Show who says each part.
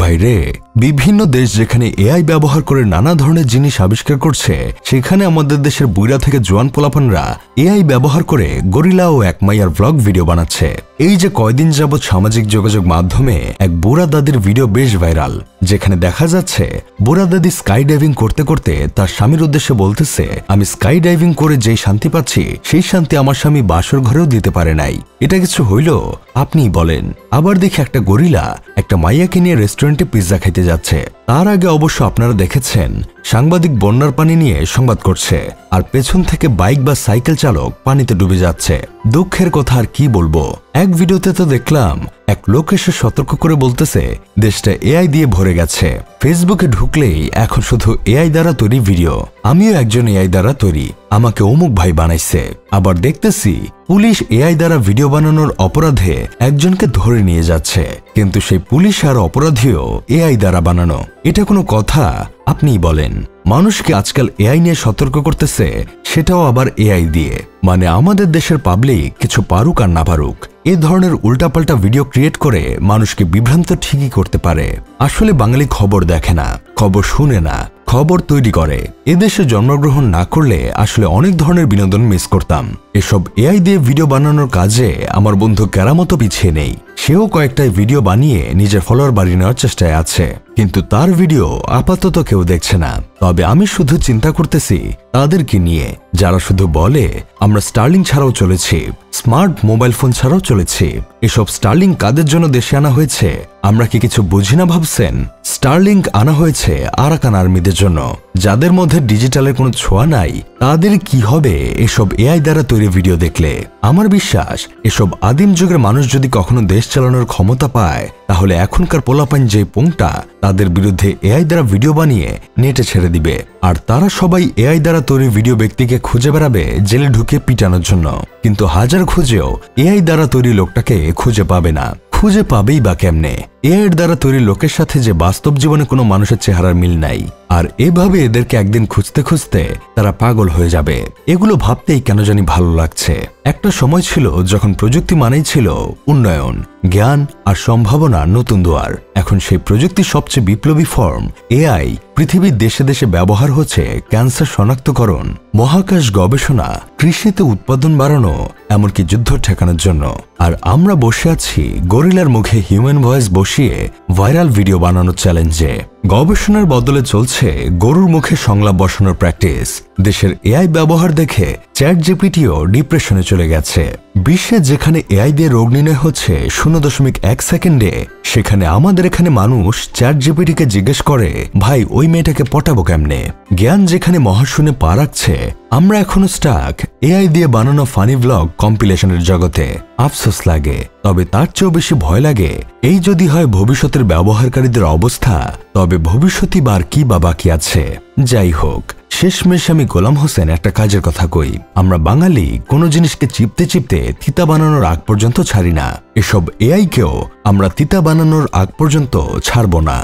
Speaker 1: ভাইরে, বিভিন্ন দেশ যেখানে এআই ব্যবহার করে নানা ধরনের জিনিস আবিষ্কার করছে, সেখানে আমাদের দেশের বুইড়া থেকে জোয়ান পোলাপানরা এআই ব্যবহার করে গরিলা ও এক মাইয়ার ব্লগ ভিডিও বানাচ্ছে। এই যে কয়দিন যাবৎ সামাজিক যোগাযোগ মাধ্যমে এক বুড়া দাদির ভিডিও বেশ ভাইরাল, যেখানে দেখা যাচ্ছে বুড়া দাদি স্কাই ডাইভিং করতে করতে তার স্বামীর উদ্দেশ্যে বলতেছে, আমি স্কাই ডাইভিং করে যেই শান্তি পাচ্ছি সেই শান্তি আমার স্বামী বাসর ঘরেও দিতে পারে নাই। এটা কিছু হইল? আপনিই বলেন। আবার দেখি একটা গরিলা একটা মাইয়াকে নিয়ে রেস্টুরেন্টে পিৎজা খাইতে যাচ্ছে। তার আগে অবশ্য আপনারা দেখেছেন সাংবাদিক বন্যার পানি নিয়ে সংবাদ করছে, আর পেছন থেকে বাইক বা সাইকেল চালক পানিতে ডুবে যাচ্ছে। দুঃখের কথা আর কি বলবো। এক ভিডিওতে তো দেখলাম এক লোক এসে সতর্ক করে বলতেছে দেশটা এআই দিয়ে ভরে গেছে, ফেসবুকে ঢুকলেই এখন শুধু এআই দ্বারা তৈরি ভিডিও। আমিও একজন এআই দ্বারা তৈরি, আমাকে অমুক ভাই বানাইছে। আবার দেখতেছি পুলিশ এআই দ্বারা ভিডিও বানানোর অপরাধে একজনকে ধরে নিয়ে যাচ্ছে, কিন্তু সেই পুলিশ আর অপরাধীও এআই দ্বারা বানানো। এটা কোনো কথা? আপনিই বলেন। মানুষকে আজকাল এআই নিয়ে সতর্ক করতেছে, সেটাও আবার এআই দিয়ে। মানে আমাদের দেশের পাবলিক কিছু পারুক আর না পারুক, এ ধরনের উল্টাপাল্টা ভিডিও ক্রিয়েট করে মানুষকে বিভ্রান্ত ঠিকই করতে পারে। আসলে বাঙালি খবর দেখে না, খবর শুনে না, খবর তৈরি করে। এদেশে জন্মগ্রহণ না করলে আসলে অনেক ধরনের বিনোদন মিস করতাম। এসব এআই দিয়ে ভিডিও বানানোর কাজে আমার বন্ধু কেরামতো পিছিয়ে নেই। সেও কয়েকটা ভিডিও বানিয়ে নিজের ফলোয়ার বাড়িয়ে নেওয়ার চেষ্টায় আছে, কিন্তু তার ভিডিও আপাতত কেউ দেখছে না। তবে আমি শুধু চিন্তা করতেছি তাদেরকে নিয়ে, যারা শুধু বলে আমরা স্টার্লিং ছাড়াও চলেছি, স্মার্ট মোবাইল ফোন ছাড়াও চলেছি। এসব স্টার্লিং কাদের জন্য দেশে আনা হয়েছে আমরা কি কিছু বুঝি না ভাবছেন? স্টারলিংক আনা হয়েছে আরাকান আর্মিদের জন্য, যাদের মধ্যে ডিজিটালের কোনো ছোঁয়া নাই। তাদের কি হবে এসব এআই দ্বারা তৈরি ভিডিও দেখলে? আমার বিশ্বাস এসব আদিম যুগের মানুষ যদি কখনো দেশ চালানোর ক্ষমতা পায়, তাহলে এখনকার পোলাপাইন যে পোংটা তাদের বিরুদ্ধে এআই দ্বারা ভিডিও বানিয়ে নেটে ছেড়ে দিবে, আর তারা সবাই এআই দ্বারা তৈরি ভিডিও ব্যক্তিকে খুঁজে বেড়াবে জেলে ঢুকে পিটানোর জন্য। কিন্তু হাজার খুঁজেও এআই দ্বারা তৈরি লোকটাকে খুঁজে পাবে না। খুঁজে পাবেই বা কেমনে? এআইয়ের দ্বারা তৈরি লোকের সাথে যে বাস্তব জীবনে কোনো মানুষের চেহারার মিল নাই, আর এভাবে এদেরকে একদিন খুঁজতে খুঁজতে তারা পাগল হয়ে যাবে। এগুলো ভাবতেই কেন জানি ভালো লাগছে। একটা সময় ছিল যখন প্রযুক্তি মানেই ছিল উন্নয়ন, জ্ঞান আর সম্ভাবনার নতুন দুয়ার। এখন সেই প্রযুক্তির সবচেয়ে বিপ্লবী ফর্ম এআই পৃথিবীর দেশে দেশে ব্যবহার হচ্ছে ক্যান্সার শনাক্তকরণ, মহাকাশ গবেষণা, কৃষিতে উৎপাদন বাড়ানো, এমনকি যুদ্ধ ঠেকানোর জন্য। আর আমরা বসে আছি গরিলার মুখে হিউম্যান ভয়েস বসিয়ে ভাইরাল ভিডিও বানানোর চ্যালেঞ্জে। গবেষণার বদলে চলছে গরুর মুখে সংলাপ বসানোর প্র্যাকটিস। দেশের এআই ব্যবহার দেখে চ্যাট জিপিটিও ডিপ্রেশনে চলে গেছে। বিশ্বে যেখানে এআই দিয়ে রোগ নির্ণয় হচ্ছে 0.1 সেকেন্ডে, সেখানে আমাদের এখানে মানুষ চ্যাট জিপিটিকে জিজ্ঞেস করে, ভাই ওই মেয়েটাকে পটাবো কেমনে? জ্ঞান যেখানে মহাশূন্যে পা রাখছে, আমরা এখনো স্টাক এআই দিয়ে বানানো ফানি ব্লগ কম্পিলেশনের জগতে। আফসোস লাগে, তবে তার চেয়েও বেশি ভয় লাগে এই যদি হয় ভবিষ্যতের ব্যবহারকারীদের অবস্থা, তবে ভবিষ্যৎই বার কি বা বাকি আছে। যাই হোক, শেষমেশ আমি গোলাম হোসেন একটা কাজের কথা কই, আমরা বাঙালি কোনো জিনিসকে চিপতে চিপতে তিতা বানানোর আগ পর্যন্ত ছাড়ি না। এসব এআই কেও আমরা তিতা বানানোর আগ পর্যন্ত ছাড়ব না।